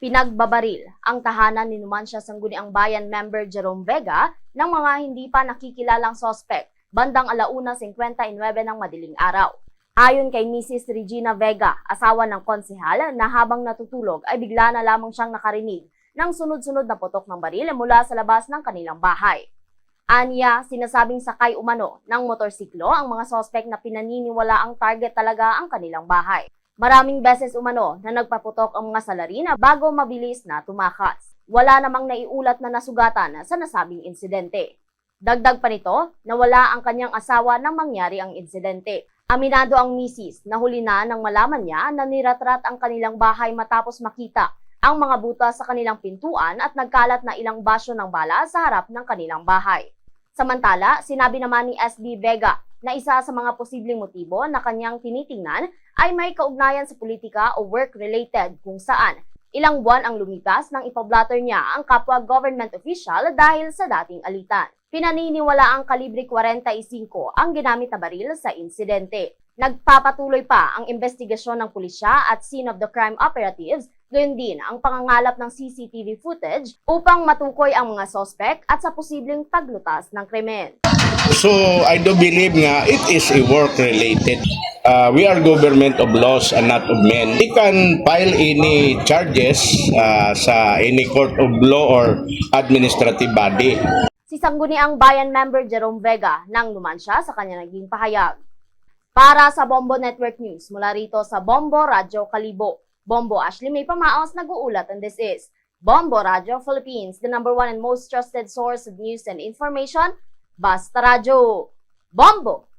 Pinagbabaril ang tahanan ni Numancia Sangguniang Bayan member Jerome Vega ng mga hindi pa nakikilalang sospek bandang 1:59 ng madaling araw. Ayon kay Mrs. Regina Vega, asawa ng konsehal, na habang natutulog ay bigla na lamang siyang nakarinig ng sunod-sunod na putok ng baril mula sa labas ng kanilang bahay. Aniya, sinasabing sakay umano ng motorsiklo ang mga sospek na pinaniniwala ang target talaga ang kanilang bahay. Maraming beses umano na nagpaputok ang mga salarina bago mabilis na tumakas. Wala namang naiulat na nasugatan sa nasabing insidente. Dagdag pa nito, nawala ang kanyang asawa nang mangyari ang insidente. Aminado ang misis na huli na nang malaman niya na niratrat ang kanilang bahay matapos makita ang mga butas sa kanilang pintuan at nagkalat na ilang basyo ng bala sa harap ng kanilang bahay. Samantala, sinabi naman ni SB Vega na isa sa mga posibleng motibo na kanyang tinitingnan ay may kaugnayan sa politika o work-related kung saan ilang buwan ang lumipas nang ipablatter niya ang kapwa government official dahil sa dating alitan. Pinaniniwala ang kalibre 45 ang ginamit na baril sa insidente. Nagpapatuloy pa ang investigasyon ng pulisya at scene of the crime operatives, gayon din ang pangangalap ng CCTV footage upang matukoy ang mga sospek at sa posibleng paglutas ng krimen. So I do believe nga it is a work related. We are government of laws and not of men. We can file any charges sa any court of law or administrative body. Si Sangguniang Bayan member Jerome Vega nang Numancia sa kanya naging pahayag. Para sa Bombo Network News, mula rito sa Bombo Radyo Kalibo, Bombo Ashley May Pamaos nag-uulat, and this is Bombo Radio Philippines, the #1 and most trusted source of news and information. Basta Radyo Bombo!